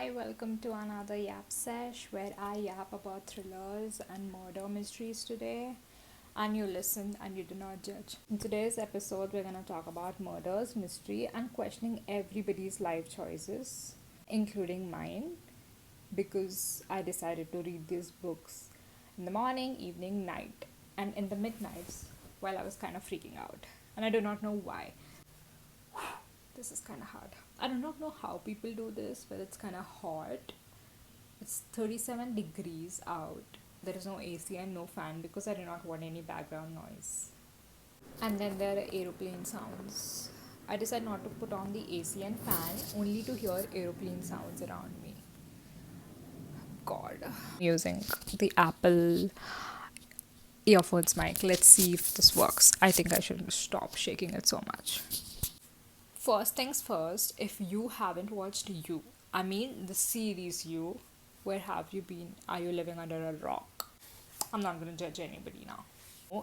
Hi, welcome to another Yap Sesh where I yap about thrillers and murder mysteries today. And you listen and you do not judge. In today's episode, we're going to talk about murders, mystery, and questioning everybody's life choices, including mine, because I decided to read these books in the morning, evening, night, and in the midnights while I was kind of freaking out. And I do not know why. This is kind of hard. I do not know how people do this, but it's kind of hot. It's 37 degrees out. There is no AC and no fan because I do not want any background noise. And then there are aeroplane sounds. I decided not to put on the AC and fan only to hear aeroplane sounds around me. God. Using the Apple earphones mic. Let's see if this works. I think I should stop shaking it so much. First things first, if you haven't watched You, I mean the series You, where have you been? Are you living under a rock? I'm not going to judge anybody now.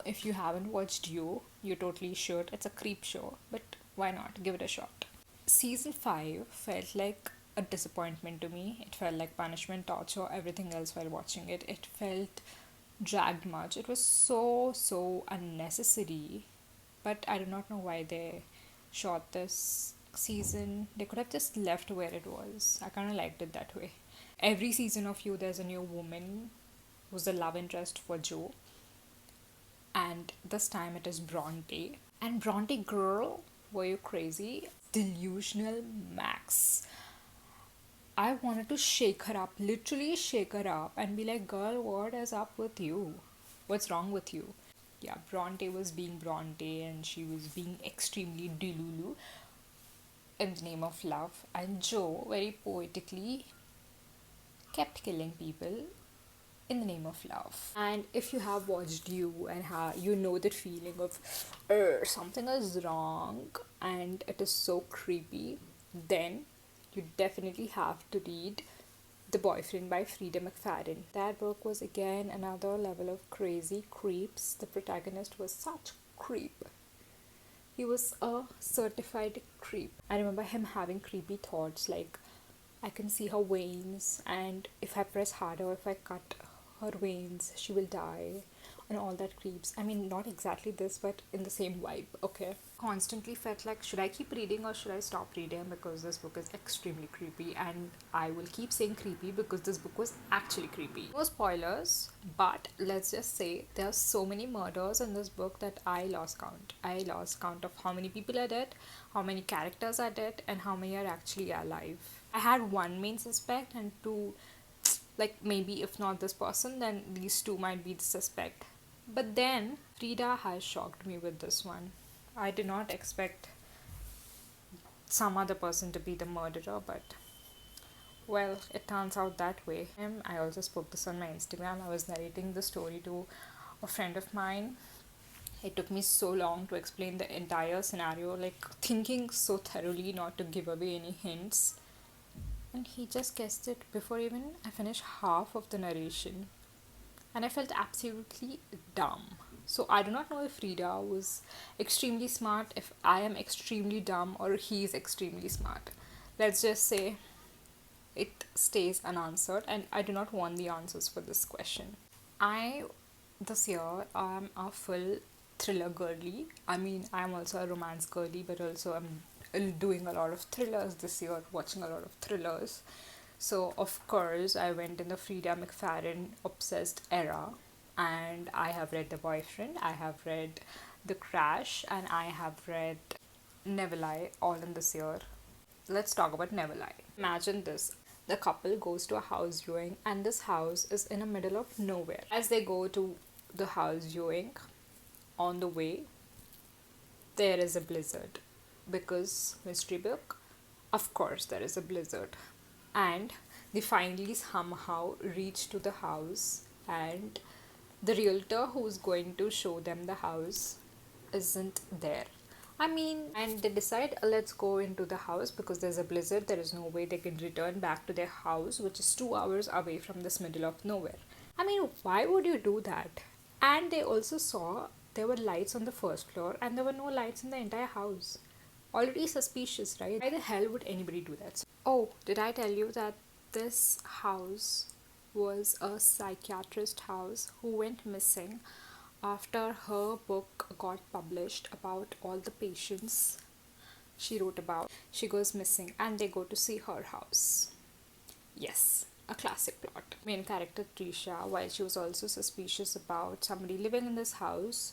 If you haven't watched you totally should. It's a creep show, but why not? Give it a shot. Season 5 felt like a disappointment to me. It felt like punishment, torture, everything else while watching it. It felt dragged much. It was so unnecessary, but I do not know why they shot this season. They could have just left where it was. I kind of liked it that way. Every season of You, there's a new woman who's the love interest for Joe, and this time it is Bronte. And Bronte, girl, were you crazy? Delusional max. I wanted to shake her up, literally shake her up, and be like, girl, what is up with you? What's wrong with you? Yeah, Bronte was being Bronte and she was being extremely delulu in the name of love. And Joe, very poetically, kept killing people in the name of love. And if you have watched You and you know that feeling of something is wrong and it is so creepy, then you definitely have to read The Boyfriend by Freida McFadden. That book was again another level of crazy creeps. The protagonist was such creep. He was a certified creep. I remember him having creepy thoughts like, I can see her veins, and if I press harder, if I cut her veins, she will die, and all that creeps. I mean, not exactly this, but in the same vibe, okay? Constantly felt like, should I keep reading or should I stop reading, because this book is extremely creepy, and I will keep saying creepy because this book was actually creepy. No spoilers, but let's just say there are so many murders in this book that I lost count. I lost count of how many people are dead, how many characters are dead, and how many are actually alive. I had one main suspect and two, like maybe if not this person, then these two might be the suspect. But then Frida has shocked me with this one. I did not expect some other person to be the murderer, but well, it turns out that way. I also spoke this on my Instagram. I was narrating the story to a friend of mine. It took me so long to explain the entire scenario, like thinking so thoroughly not to give away any hints. And he just guessed it before even I finished half of the narration. And I felt absolutely dumb. So I do not know if Frida was extremely smart, if I am extremely dumb, or he is extremely smart. Let's just say it stays unanswered, and I do not want the answers for this question. This year, I'm a full thriller girly. I mean, I'm also a romance girly, but also I'm doing a lot of thrillers this year, watching a lot of thrillers. So, of course, I went in the Freida McFadden obsessed era, and I have read The Boyfriend, I have read The Crash, and I have read Never Lie, all in this year. Let's talk about Never Lie. Imagine this. The couple goes to a house viewing, and this house is in the middle of nowhere. As they go to the house viewing, on the way, there is a blizzard. Because mystery book, of course there is a blizzard. And they finally somehow reach to the house, and the realtor who's going to show them the house isn't there. I mean, and they decide, let's go into the house because there's a blizzard. There is no way they can return back to their house, which is 2 hours away from this middle of nowhere. I mean, why would you do that? And they also saw there were lights on the first floor and there were no lights in the entire house. Already suspicious, right? Why the hell would anybody do that? Oh, did I tell you that This house was a psychiatrist house who went missing after her book got published about all the patients she wrote about. She goes missing and they go to see her house. Yes, a classic plot. Main character Trisha, while she was also suspicious about somebody living in this house,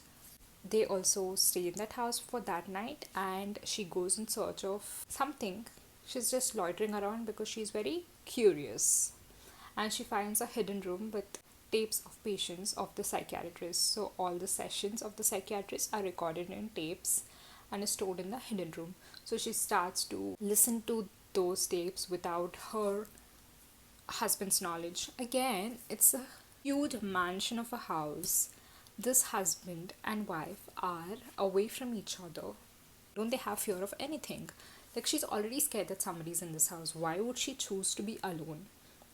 they also stay in that house for that night and she goes in search of something. She's just loitering around because she's very curious. And she finds a hidden room with tapes of patients of the psychiatrist. So all the sessions of the psychiatrist are recorded in tapes and is stored in the hidden room. So she starts to listen to those tapes without her husband's knowledge. Again, it's a huge mansion of a house. This husband and wife are away from each other. Don't they have fear of anything? Like, she's already scared that somebody's in this house. Why would she choose to be alone?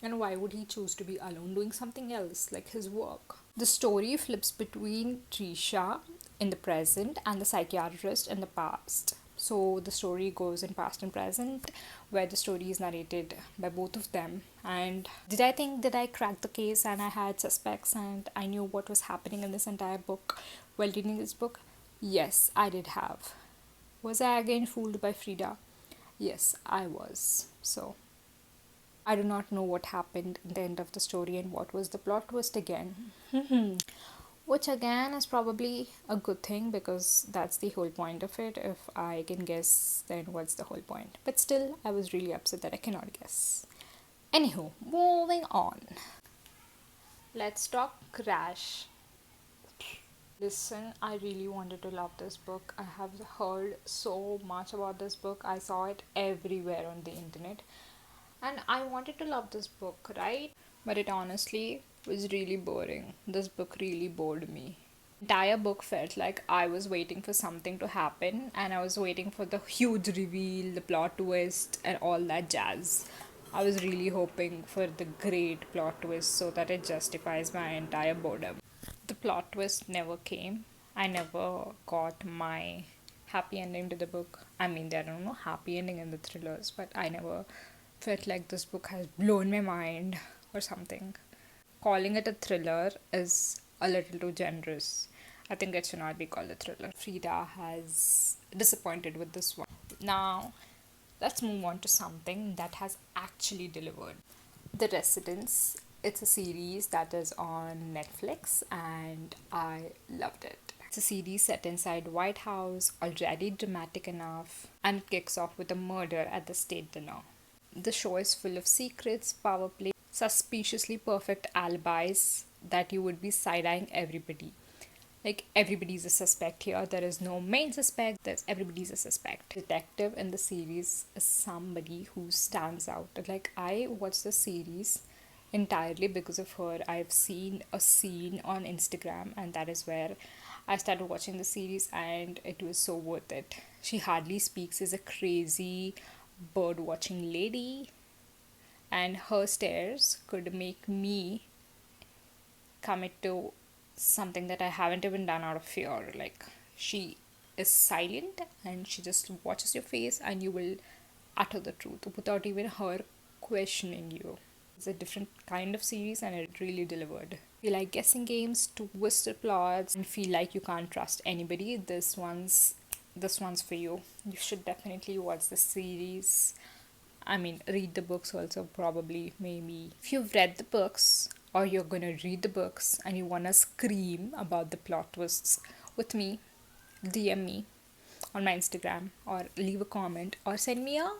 And why would he choose to be alone doing something else, like his work? The story flips between Trisha in the present and the psychiatrist in the past. So the story goes in past and present, where the story is narrated by both of them. And did I think that I cracked the case and I had suspects and I knew what was happening in this entire book while reading this book? Yes, I did have. Was I again fooled by Freida? Yes, I was. So I do not know what happened in the end of the story and what was the plot twist again. Which again is probably a good thing because that's the whole point of it. If I can guess, then what's the whole point? But still, I was really upset that I cannot guess. Anywho, moving on. Let's talk Crash. Listen, I really wanted to love this book. I have heard so much about this book. I saw it everywhere on the internet. And I wanted to love this book, right? But it honestly was really boring. This book really bored me. Entire book felt like I was waiting for something to happen and I was waiting for the huge reveal, the plot twist, and all that jazz. I was really hoping for the great plot twist so that it justifies my entire boredom. The plot twist never came. I never got my happy ending to the book. I mean, there are no happy ending in the thrillers, but I never felt like this book has blown my mind or something. Calling it a thriller is a little too generous. I think it should not be called a thriller. Freida has disappointed with this one. Now, let's move on to something that has actually delivered. The Residence. It's a series that is on Netflix and I loved it. It's a series set inside White House, already dramatic enough, and it kicks off with a murder at the state dinner. The show is full of secrets, power play, suspiciously perfect alibis that you would be side-eyeing everybody. Like, everybody's a suspect here. There is no main suspect, everybody's a suspect. Detective in the series is somebody who stands out. Like, I watched the series entirely because of her. I've seen a scene on Instagram and that is where I started watching the series and it was so worth it. She hardly speaks, is a crazy bird watching lady, and her stares could make me commit to something that I haven't even done out of fear. Like, she is silent and she just watches your face and you will utter the truth without even her questioning you. It's a different kind of series and it really delivered. If you like guessing games, twisted plots, and feel like you can't trust anybody, this one's for you. You should definitely watch the series. I mean, read the books also, probably, maybe. If you've read the books or you're gonna read the books and you wanna scream about the plot twists with me, DM me on my Instagram or leave a comment or send me a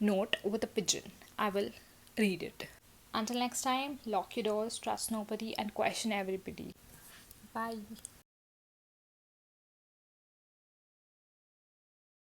note with a pigeon. I will read it. Until next time, lock your doors, trust nobody, and question everybody. Bye.